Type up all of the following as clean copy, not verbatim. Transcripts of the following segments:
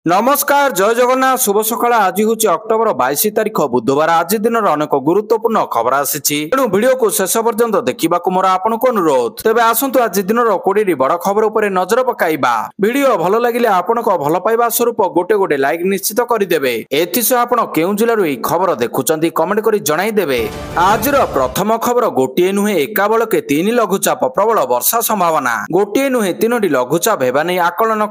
नमस्कार जय जगन्नाथ शुभ सकाळ आज हूँ अक्टोबर 22 तारिख बुधवार आज दिन अनेक गुरुत्वपूर्ण खबर आसी तेणु भिडियो को शेष पर्यंत देखा मोर आपको अनुरोध तेज आसतु आज दिन 20 बड़ खबर उपर नजर पकाइबा भिडियो भल लगे आपण भल पाइबा स्वरूप गोटे गोटे लाइक निश्चित करदे एसह आपण केउ जिलू यह खबर देखुं कमेंट कर जनईदेवे आज प्रथम खबर गोटे नुहे एकाबलके 3 लघुचाप प्रबल वर्षा संभावना गोटे नुहे 3टी लघुचाप हेबा नहीं आकलन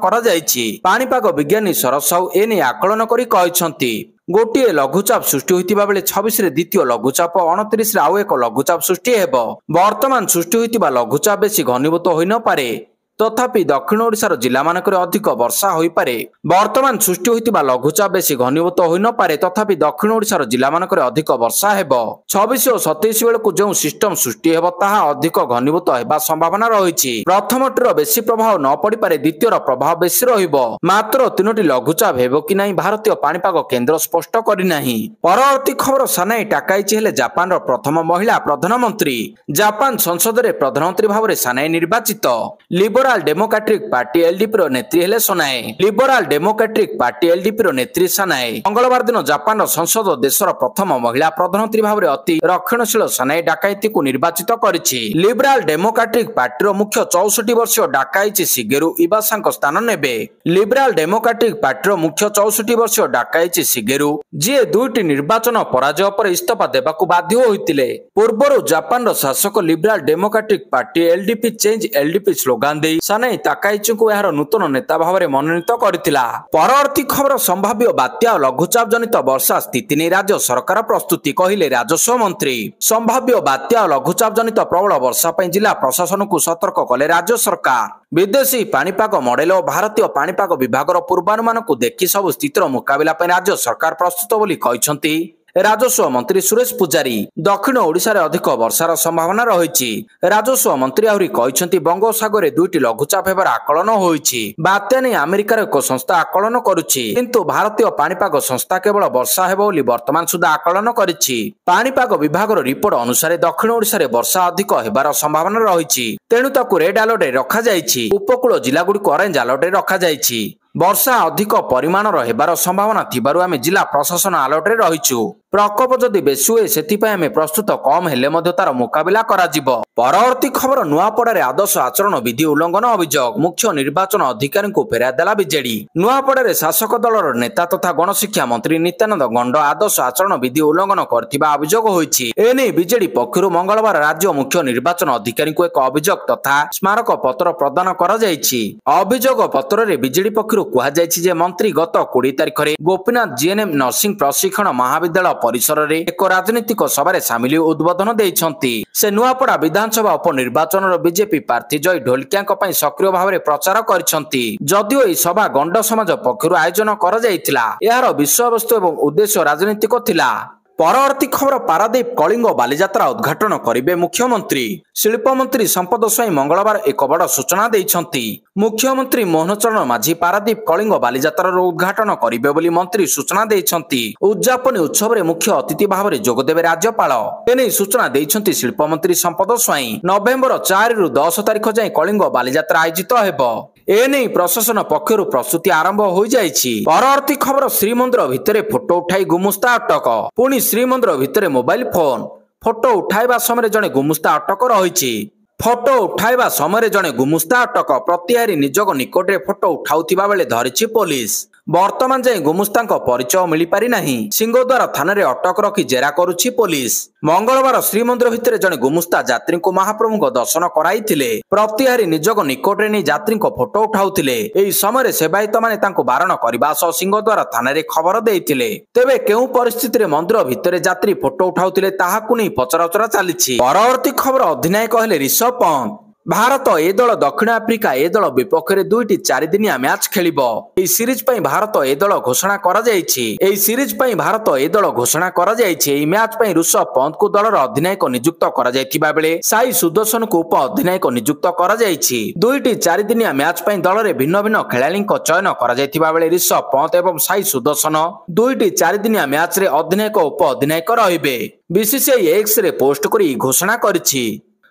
पाणीपाग विज्ञानी शरद साहू एने आकलन करी कहते गोटे लघुचाप सृष्टि होता बेले 26 द्वितीय लघुचाप 29 आउ एक लघुचाप सृष्टि हेब वर्तमान सृष्टि होता लघुचाप बेसी घनीभूत होई न पारे तथापि दक्षिण ओडिशार जिला मानक अधिक वर्षा होई पारे वर्तमान सृष्टि होता लघुचाप बेसी घनीभूत होई न पारे तथापि दक्षिण ओडिशार जिला मानक अधिक वर्षा हेब 26 और 27 बेलू जो सिस्टम सृष्टि हेब ताहा अधिक घनीभूत होगा संभावना रही प्रथमटीर बेसी प्रभाव न पड़ पारे द्वितीयर प्रभाव बेसी रहिबो मात्र 3टी लघुचाप हेब कि नहीं भारतीय पाणीपाग केन्द्र स्पष्ट करना परवर्ती खबर सानाई टाकाइची हेले जापान प्रथम महिला प्रधानमंत्री जापान संसद में प्रधानमंत्री भाव में सानाई निर्वाचित लिबराल डेमोक्रेटिक पार्टी एलडीपी नेत्री हेले सनाए लिबराल डेमोक्रेटिक पार्टी एलडीपी नेत्री सनाए मंगलवार दिन जापान संसद देशर प्रथम महिला प्रधानमंत्री भाव में अति रक्षणशील सनाई डाकाइती को निर्वाचित करिछि लिबराल डेमोक्रेटिक पार्टी मुख्य 64 वर्षीय डाकाइची शिगेरु इबासा स्थान नेबे लिबराल डेमोक्रेटिक पार्टी मुख्य 64 वर्षीय डाकाइची शिगेरु जी 2टी निर्वाचन पराजय पर इस्तीफा देबाकू बाध्य होइतिले पूर्वरु जापान शासक liberal democratic party LDP change LDP slogan दे सानाई ताकाइची को यार नूतन नेता भाव में मनोनीत करथिला परवर्ती खबर संभाव्य बात्या लघुचाप जनित वर्षा स्थिति नहीं राज्य सरकार प्रस्तुति कहिले राजस्व मंत्री संभाव्य बात्या लघुचाप जनित प्रबल वर्षा पर जिला प्रशासन को सतर्क कले राज्य सरकार विदेशी पाणीपाग मॉडल और भारतीय पाणीपाग विभाग पूर्वानुमान को देखि सब स्थितिर मुकाबला राज्य सरकार प्रस्तुत बोली कहते राजस्व मंत्री सुरेश पुजारी दक्षिण ओडिशा रे अधिक वर्षार संभावना रही राजस्व मंत्री आहरी कहते बंगोपसागर 2टी लघुचाप हेबार आकलन होईछि बात्या नहीं अमेरिकार एक संस्था आकलन करुछि किंतु भारतीय पाणीपाग संस्था केवल वर्षा हेबो बोली वर्तमान सुधा आकलन करिछि पाणीपाग विभाग रिपोर्ट अनुसार दक्षिण ओडिशा रे वर्षा अधिक हेबार संभावना रही तेणु ताकू रेड अलर्ट रखा जाइछि उपकूल जिला गुडी ऑरेंज अलर्ट रखा जाइछि वर्षा अधिक परिमाण हेबार संभावना थिबारु आमे जिला प्रशासन अलर्ट रे रहिछु प्रकोप जदि बेसी हुए सेतिपय आमे प्रस्तुत कम हेले मध्य तार मुकाबला कराजिबो परवर्ती खबर नुआपड़ारे आदर्श आचरण विधि उल्लंघन अभियोग मुख्य निर्वाचन अधिकारी को फेरा देला बीजेडी नुआपड़ारे शासक दलर नेता तथा गणशिक्षा मंत्री नित्यानंद गंड आदर्श आचरण विधि उल्लंघन करथिबा अभियोग होईछि एने बीजेडी पक्षरु मंगलवार राज्य मुख्य निर्वाचन अधिकारी को एक अभियोग तथा स्मारक पत्र प्रदान करा जायछि अभियोग पत्र रे बीजेडी पक्षरु कहा जायछि जे मंत्री गत 20 तारिख रे गोपीनाथ जीएनएम नर्सिंग प्रशिक्षण महाविद्यालय परिसर रे एक राजनीतिक सभा सामिल उद्बोधन देइछंती से नुआपड़ा विधानसभा उपनिर्वाचन बीजेपी प्रार्थी जय ढोलकिया सक्रिय भाव में प्रचार करिसंती जदिओ ई सभा गंड समाज पक्षरु आयोजन करा जायतिला यार विषयवस्तु एवं उद्देश्य राजनीतिक थिला परवर्ती खबर पारादीप कलिंग बालीजात्रा उद्घाटन करिवे मुख्यमंत्री शिल्प मंत्री संपद स्वाई मंगलवार एक बड़ सूचना देइछंती मुख्यमंत्री मोहन चरण माझी पारादीप कलिंग बालीजात्रार उद्घाटन करिवे बोली मंत्री सूचना देइछंती उद्यापनी उत्सव रे मुख्य अतिथि भाव में जोगदेवे राज्यपाल एने सूचना देइछंती शिल्प मंत्री संपद स्वाई नवेम्बर 4 रु 10 तारिख जाए कलिंग बालीजात्रा आयोजित हेबो एने प्रशासन पक्षरु प्रस्तुति आरंभ हो जाइछि परवर्ती खबर श्रीमंदिर भितरे फोटो उठाई गुमुस्ता अटक पुणी श्रीमंदिर भितरे मोबाइल फोन फोटो उठाइबा समय जड़े गुमुस्ता अटक रही फोटो उठाइबा समय जड़े गुमुस्ता अटक प्रतिहारी निजक निकट में फोटो उठाउथिबा बेले धरिछि पुलिस वर्तमान जाए गुमुस्ता परिचय मिल पारि नाही सिंहद्वार थाना रे अटक रखी जेरा करुछि पुलिस मंगलवार श्रीमंदिर भितर जड़े गुमुस्ता यात्री को महाप्रभु दर्शन कराइथिले प्रतिहारी निजक निकट में यात्री फोटो उठाउथिले एही समय सेवायत माने तांको बारण करबा सह सिंहद्वार थाना रे खबर देइथिले तेबे केउ परिस्थिति रे मंदिर भितर यात्री फोटो उठाउथिले ताहाकु नै पचराउचरा चलिछि परवर्ती खबर अधिनायक कहले ऋषभ पंत भारत ए दल दक्षिण आफ्रिका ए दल विपक्ष में 2टी 4 दिनिया मैच खेलिबो एही सीरीज पई भारत ए दल घोषणा करा जायछि एही सीरीज पई भारत ए दल घोषणा करा जायछि एही मैच पई ऋषभ पंत को दलर अधिनायक नियुक्त करा जायथिबा बेले साई सुदर्शन को उप अधिनायक नियुक्त करा जायछि 2टी 4 दिनिया मैच पई दल रे भिन्न भिन्न खेलाड़ी को चयन करा जायथिबा बेले ऋषभ पंत एवं साई सुदर्शन 2टी 4 दिनिया मैच रे अधिनायक उप अधिनायक रहिबे बीसीसीआई एक्स रे पोस्ट करी घोषणा करिछि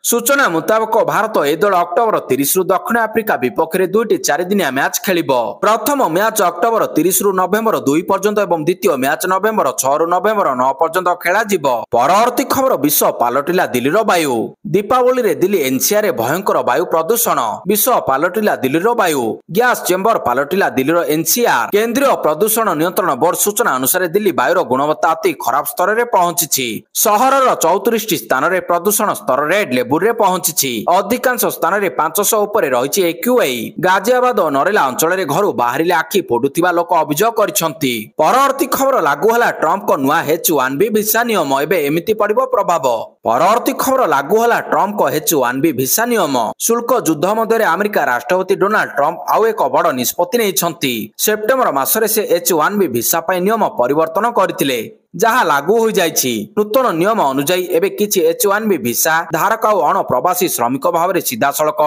सूचना मुताबक भारत ए दल अक्टोबर 30 रु दक्षिण आफ्रिका विपक्ष में 2टी 4 दिनिया मैच खेलिब। प्रथम मैच अक्टोबर 30 रु नवेम्बर 2 पर्यंत एवं द्वितीय मैच नवेम्बर 6 रु नवेम्बर 9 पर्यंत खेला जिवो। परवर्ती खबर विश्व पालटिला दिल्लीर वायु। दीपावली रे दिल्ली एनसीआर रे भयंकर वायु प्रदूषण। विश्व पालटिला दिल्लीर वायु। गैस चेम्बर पालटिला दिल्लीर एनसीआर। केंद्रीय प्रदूषण नियंत्रण बोर्ड सूचना अनुसार दिल्ली वायुर गुणवत्ता अति खराब स्तर रे पहुंची। सहरर 34 स्थान रे प्रदूषण स्तर रेड लेवल रे पहुंची। अधिकांश स्थान रे 500 ऊपर रही एक्यूआई। गाजियाबाद और नरेला अंचल रे घरु बाहरिले आखि पोडुथिबा लोक अभियोग करछंती। परवर्ती खबर लागू हला ट्रम्प को नुआ H1B वीसा नियम एबे एमिति पड़िबो प्रभाव। परवर्ती खबर लागू हला ट्रम्प को H1B वीसा नियम। शुल्क युद्ध मध्य अमेरिका राष्ट्रपति डोनाल्ड ट्रम्प आउ एक बड़ निष्पत्ति नेइछंती। सेप्टेम्बर मासरे से H1B वीसा पई नियम परिवर्तन करथिले, जहाँ लागू हो जाइछि। नूतन नियम अनुसार एबे किछि H1B वीसा धारक और अण प्रवासी श्रमिक भाव में सीधा सड़क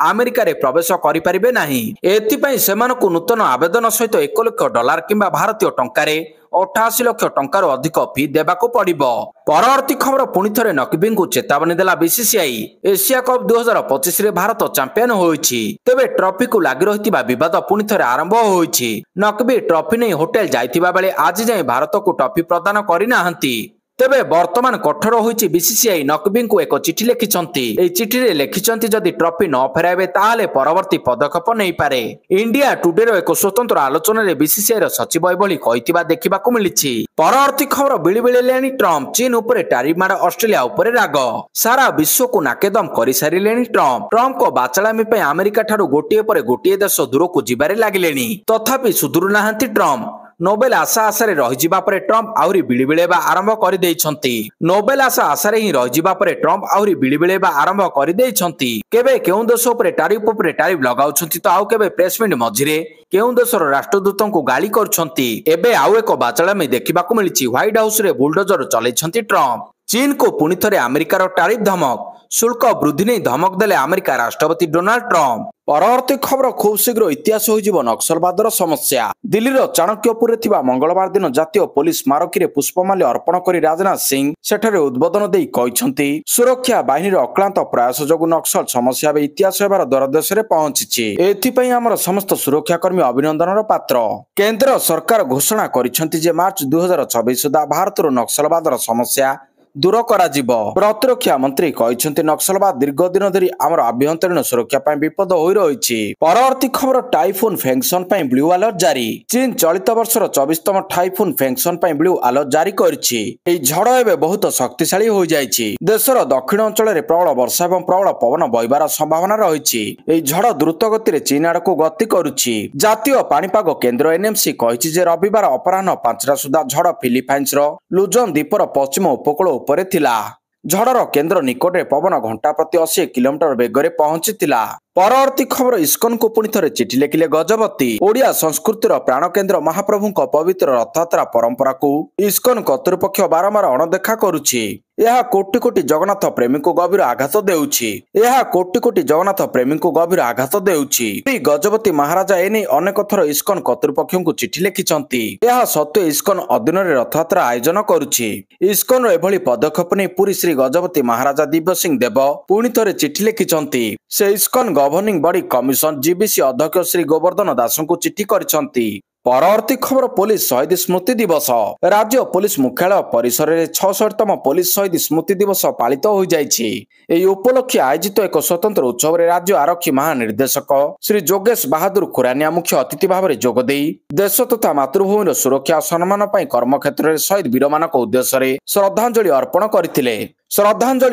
अमेरिका रे प्रवेश करि परिबे नाही। एथिपई सेमानकु नूतन आवेदन सहित $1 लाख किंबा भारतीय टंकारे 88 लाख टंकार अधिक फी देबाकू पड़िबो। परवर्ती खबर पुणी थरे नकबी को चेतावनी देला बीसीसीआई। एशिया कप 2025 रे भारत चैंपियन होइछि। तेबे ट्रॉफी को लागि रहितिबा विवाद पुणी थरे आरंभ होइछि। नकबी ट्रॉफी नै होटल जाइतिबा बेले आज जाय भारत को ट्रॉफी प्रदान करि नाहंती। तेबे वर्तमान कठोर होइछि बीसीसीआई नकबी को एक चिठी लिखिछंती। एई चिठी रे लिखिछंती जदि ट्रॉफी न फेराइबे ताहाले परवर्ती पदक्षेप नै पारे। इंडिया टुडे रो एक स्वतंत्र आलोचना रे बीसीसीआई रो सचिव एभली कहितिबा देखिबाकू मिलिछि। परवर्ती खबर बिलिबिली लेनी ट्रम्प चीन उपरे टैरिफ माड ऑस्ट्रेलिया उपरे राग। सारा विश्व को नाकेदम करि सारिलेनी ट्रम्प को बाचलामी पे अमेरिका ठारू गोटिए परे गोटिए देश दूर को जिबारे लागिलेनी। तथापि सुधुरु नाहंती ट्रम्प। नोबेल आशा आशारे रहिजिबा परे ट्रम्प आउरी बिलिबिलेबा आरंभ करि दैछंती। नोबेल आशा आशारे ही रहिजिबा परे ट्रम्प आउरी बिलिबिलेबा आरंभ करि दैछंती। केबे केउं देश उपरे टैरिफ लगाउछंती तो आउ केबे प्रेस मीट मझिरे केउं देशर राष्ट्रदूतन को गाली करछंती। एबे आउ एक बाचलामी देखिबाकू मिलिछि। व्हाइट हाउस रे बुलडोजर चलैछंती ट्रम्प। चीन को पुणी थरे अमेरिकार टैरिफ धमक। शुल्क वृद्धि नहीं धमक देले अमेरिका राष्ट्रपति डोनाल्ड ट्रम्प। परवर्ती खबर खूब शीघ्र इतिहास हो नक्सलवादर समस्या। दिल्लीर चाणक्यपुर थिबा मंगलवार दिन जातीय पुलिस स्मारकी रे पुष्पमाल्य अर्पण करी राजनाथ सिंह सेठारे उद्बोधन देई कहिसंती सुरक्षा बाहिनीर अक्लांत प्रयास जोगु नक्सल समस्या बे इतिहास हेबार दरदेश रे पहुंचिछि। एथिपई हमर समस्त सुरक्षा कर्मी अभिनंदनर पात्र। केंद्र सरकार घोषणा करिसंती जे मार्च 2026 सुधा भारतर नक्सलवादर समस्या दूर करा जिवो। प्रतिरक्षा मंत्री कहिसंती नक्सलवाद दीर्घ दिन धरी आमर आभ्यंतरीण सुरक्षा पई विपद होई रहिछि। परवर्ती खबर टाइफून फेंगसन पई ब्लू अलर्ट जारी। चीन चलित वर्षर 24तम टाइफून फेंगसन पई ब्लू अलर्ट जारी करछि। एई झड़ एबे बहुत शक्तिशाली हो जाइछि। देशर दक्षिण अंचल रे प्रबल वर्षा एवं प्रबल पवन बहिबार संभावना रहिछि। एई झड़ द्रुत गति रे चीन आडको गति करुछि। जातीय पाणीपाग केंद्र एनएमसी कहिछि जे रविवार अपराह्न 5टा सुधा झड़ फिलिपाइन्स रो लुजन द्वीपर पश्चिम उपकूल उपरे थिला। झड़र केंद्र निकटे पवन घंटा प्रति 80 किलोमीटर बेगरे पहुंचीथिला। परवर्ती खबर इस्कन को पुणी थरे चिठी लिखिले गजपति। ओडिया संस्कृतिर प्राण केंद्र महाप्रभु पवित्र रथयात्रा परंपरा को इस्कन कर्तृपक्ष बारंबार अणदेखा करुछि। यह कोटि कोटि जगन्नाथ प्रेमी को गभीर आघात देउछि। यह कोटि कोटि जगन्नाथ प्रेमी को गभीर आघात देउछि। गजपति महाराजा एने अनेक थर इस्कन कर्तृपक्ष को चिठी लिखिछंती। यह सत्य इस्कन अधीन रे रथयात्रा आयोजन करुछि। इस्कन रो एभली पदक्षेप नै पुरी श्री गजपति महाराजा दिव्य सिंह देव पुणी थरे चिठी लिखिछंती। से ISKCON governing body commission GBC अध्यक्ष श्री गोवर्धन दास को चिठी करछंती। परवर्ती खबर पुलिस शहीद स्मृति दिवस। राज्य पुलिस मुख्यालय परिसर में 66तम पुलिस शहीद स्मृति दिवस पालित हो जाइछि। एई उपलक्षे आयोजित एक स्वतंत्र उत्सव रे राज्य आरक्षी महानिर्देशक श्री जोगेश बहादुर खुरानिया मुख्य अतिथि भाव में जोग देई देश तथा मातृभूमि सुरक्षा और सम्मान पर कर्म क्षेत्र में शहीद वीर मान उद्देश्य रे श्रद्धांजलि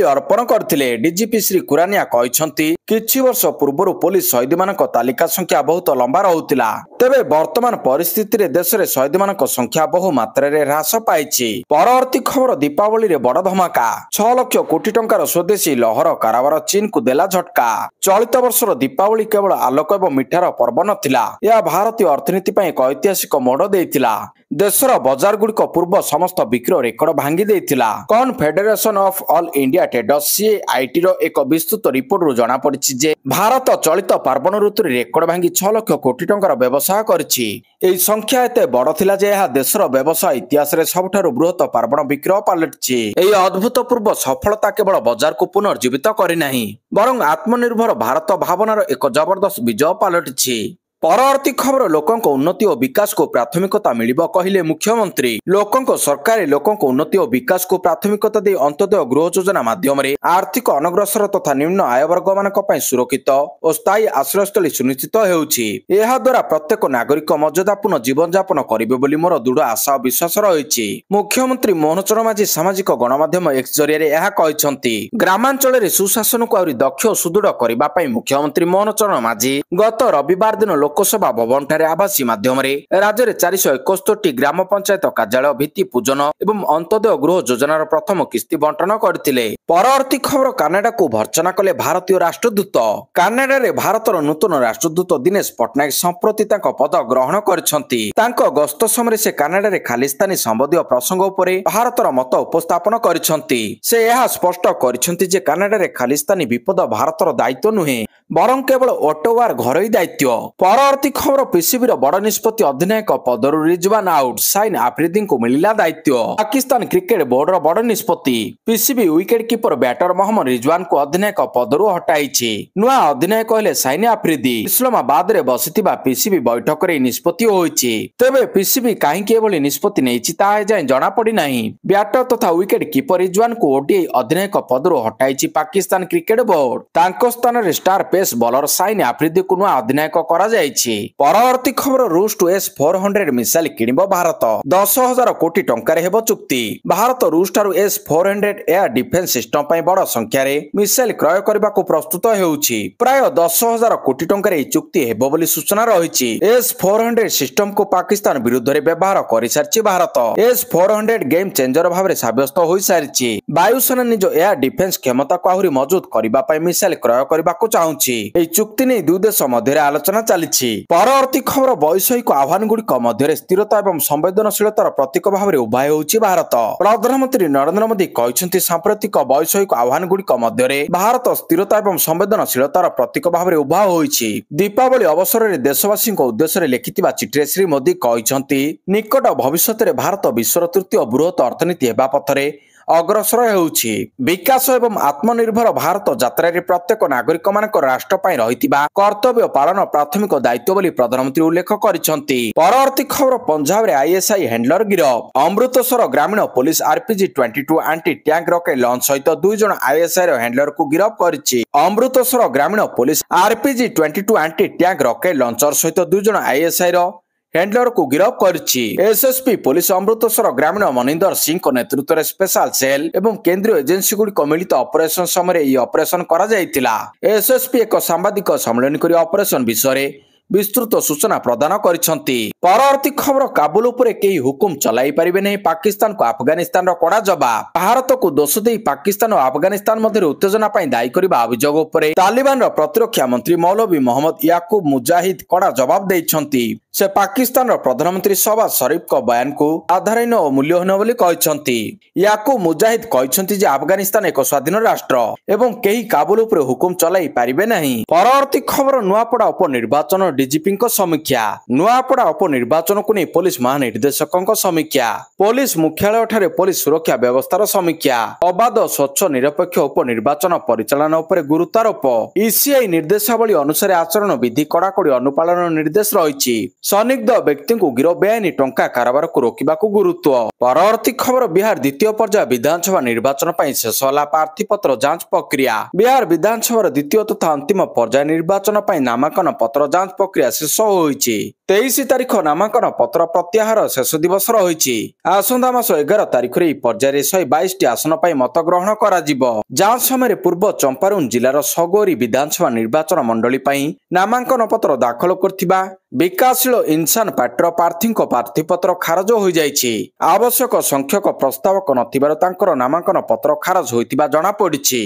अर्पण करथिले। डीजीपी श्री खुरानिया कहिसंती किछि वर्ष पूर्व पुलिस शहीद मानक तालिका संख्या बहुत लंबा रहुतिला। तेबे वर्तमान परिस्थिति रे देश रे शहीद मानक संख्या बहु मात्रा रे ह्रास पाइछि। परवर्ती खबर दीपावली रे बड़ धमाका। 6 लाख कोटी टंकार स्वदेशी लहर कारोबार चीन को देला झटका। चलित वर्षर दीपावली केवल आलोक एवं मिठार पर्व नथिला, यह भारतीय अर्थनीति पई एक ऐतिहासिक मोड़ देइथिला। देशर बजार गुड़िक पूर्व समस्त बिक्री रेकर्ड भांगी देइथिला। Confederation of all India traders CIT रो एक विस्तृत रिपोर्ट रु जना पड़िछि जे भारत चलित पार्वण ऋतु रेकर्ड भांगी 6 लाख कोटी टंकार व्यवसाय करछि। एही संख्या एते बड़ थिला जे यह देशर व्यवसाय इतिहास रे सबठारु बृहत पार्वण बिक्री पलटिछि। एही अद्भुतपूर्व सफलता केवल बजार को पुनर्जीवित करिनाही बरं आत्मनिर्भर भारत भावनार एक जबरदस्त विजय पलटिछि। परवर्ती खबर लोकंक उन्नति और विकास को प्राथमिकता मिलिब कहिले मुख्यमंत्री। लोकंक सरकार लोकंक उन्नति और विकास को प्राथमिकता दे अंत्योदय गृह योजना माध्यम आर्थिक अनग्रसर तथा निम्न आय वर्ग मानक पई सुरक्षित और स्थायी आश्रयस्थली सुनिश्चित हेउछि। एहा द्वारा प्रत्येक नागरिक मर्यादापूर्ण जीवन यापन करिबे बोली मोर दृढ़ आशा और विश्वास रहिछि। मुख्यमंत्री मोहन चरण माझी सामाजिक गणमाध्यम एक्स जरिए यह कहते ग्रामांचल रे सुशासन को आहुरी दक्ष और सुदृढ़ करबा पई मुख्यमंत्री मोहन चरण माझी गत रविवार दिन लोकसभा भवन ठारे आवासी माध्यम राज्य में 471 ग्राम पंचायत कार्यालय भित्ति पूजन एवं अंत्योदय गृह योजनार प्रथम किस्ती बंटन करथिले। परवर्ती खबर कानाडा को भर्त्सना कले भारतीय राष्ट्रदूत। कानाडा रे भारतर नूतन राष्ट्रदूत दिनेश पट्टनायक संप्रति पद ग्रहण करछंती। तांको गस्त समय से कानाडा रे खालिस्तानी संबंधी प्रसंग उपरे भारतर मत उपस्थापन करछंती। से यह स्पष्ट करछंती जे कानाडा रे खालिस्तानी विपद भारतर दायित्व नुहे बरं केवल ओटोवार घरोई दायित्व। परवर्ती खबर पीसीबी बड़ निष्पत्ति अधिनायक पदरु रिजवान आउट साइन आफरीदी को मिलिला दायित्व। पाकिस्तान क्रिकेट बोर्ड बड़ निष्पत्ति PCB wicket keeper batter Mohammad Rizwan को अधिनायक पदरु हटाइछि। नुआ अधिनायक हेले साइन आफरीदी। इस्लामाबाद रे बसिथिबा पीसीबी बैठक रे निष्पत्ति होइछि। तेबे पीसीबी काहेकि एभली निष्पत्ति नेइछि ताहा जाय जणा पड़ी नाही। बैटर तथा विकेट कीपर रिजवान को ओडीआई अधिनायक पदरु हटाइछि पाकिस्तान क्रिकेट बोर्ड। तांको स्थान रे star pace bowler Shaheen Afridi को नुआ अधिनायक करा जायछि। परवर्ती खबर रूस टू S-400 मिसाइल किनिब भारत 10,000 कोटी टंकार हेबो चुक्ति। भारत रूस ठारू S-400 एयर डिफेंस सिस्टम पई बड़ संख्या रे मिसाइल क्रय करबा को प्रस्तुत हेउछि। प्राय 10,000 कोटी टंकार ए चुक्ति हेबो बोली सूचना रहिछि। S-400 सिस्टम को पाकिस्तान विरुद्ध रे व्यवहार करि सारछि भारत। S-400 गेम चेंजर भाबरे साब्यस्त होई सारछि। वायुसेना निज एयर डिफेंस क्षमता को आहुरी मजबूत करबा पई मिसाइल क्रय करबा को चाहुछि। एई चुक्ति नै दुई देश मध्य आलोचना चलिछि। परवर्ती खबर वैषयिक आह्वान गुड़िक मध्य स्थिरता और संवेदनशीलतार प्रतीक भाव में उभा होउछि भारत। प्रधानमंत्री नरेंद्र मोदी कहते सांप्रतिक वैषयिक आह्वान गुड़िक मध्य भारत स्थिरता और संवेदनशीलतार प्रतीक भाव में उभा होइछि। दीपावली अवसर में देशवासी उद्देश्य लिखिथिबा चिठिरे श्री मोदी कहते निकट भविष्य में भारत विश्वर तृतीय बृहत अर्थनीति हेबा पथरे अग्रसर हेउछि। विकास एवं आत्मनिर्भर भारत यात्रा रे प्रत्येक नागरिक मानक राष्ट्र पई रहितिबा कर्तव्य पालन प्राथमिक दायित्व बोली प्रधानमंत्री उल्लेख करिसंती। परवर्ती खबर पंजाब रे आईएसआई हैंडलर गिरफ। अमृतसर ग्रामीण police RPG-22 anti tank rocket launch सहित 2 जन आईएसआई रो हैंडलर को गिरफ करिछि। अमृतसर ग्रामीण police RPG-22 anti tank rocket launcher सहित 2 जन आईएसआई रो हैंडलर को गिरफ करछि। एसएसपी पुलिस अमृतसर ग्रामीण मनिंदर सिंह को नेतृत्व में स्पेशल सेल एवं केंद्रीय एजेंसी गुड़िक मिलित ऑपरेशन समय यह ऑपरेशन करा जायतिला। एसएसपी एक सांबादिक सम्मेलन करी ऑपरेशन विषय विस्तृत सूचना प्रदान करिसंती। परवर्ती खबर काबुल उपरे केही हुकुम चलाई परिबे नहीं पाकिस्तान को अफगानिस्तान रो कड़ा जवाब। भारत को दोष देई पाकिस्तान और अफगानिस्तान मध्य उत्तेजना पई दायी करबा अभियोग उपरे तालिबान रो प्रतिरक्षा मंत्री मौलवी मोहम्मद याकूब मुजाहिद कड़ा जवाब दैछंती। से पाकिस्तान रो प्रधानमंत्री शहबाज शरीफ को बयान को आधारहीन और मूल्यहीन बोली कहछंती। याकूब मुजाहिद कहछंती जे अफगानिस्तान एक स्वाधीन राष्ट्र एवं केही काबुल उपरे हुकुम चलाई परिबे नहीं। परवर्ती खबर नुआपड़ा उपनिर्वाचन डीजीपी समीक्षा। नुआपड़ा उपनिर्वाचन को नहीं पुलिस महानिर्देशक समीक्षा। पुलिस मुख्यालय ठारे पुलिस सुरक्षा व्यवस्थार समीक्षा। अबाध स्वच्छ निरपेक्ष उपनिर्वाचन परिचालन उपरे गुरुत्वारोप। ईसीआई निर्देशावली अनुसार आचरण विधि कड़ाकड़ी अनुपालन निर्देश रही। संदिग्ध व्यक्ति को गिरफ बेआईनी टंका कारोबार को रोकने को गुरुत्व। परवर्ती खबर बिहार द्वितीय पर्याय विधानसभा निर्वाचन पर शेष होला प्रार्थीपत्र जांच प्रक्रिया। बिहार विधानसभा द्वितीय तथा अंतिम पर्याय निर्वाचन पर नामांकन पत्र जांच प्रक्रिया शेष होइछि। 23 तारिख नामांकन पत्र प्रत्याहार शेष दिवस रही। आसंता मास 11 तारिख रे पर्याय 122 आसन पर मत ग्रहण करा जिवो। जांच समय पूर्व चंपारण जिलार सगोरी विधानसभा निर्वाचन मंडली पर नामांकन पत्र दाखल करथिबा विकासशील इंसान पार्टीर प्रार्थी प्रार्थीपत्र खारज हो जाइछि। आवश्यक संख्यक प्रस्तावक नथिबार तांकर नामांकन पत्र खारज होइतिबा जणा पड़िछि।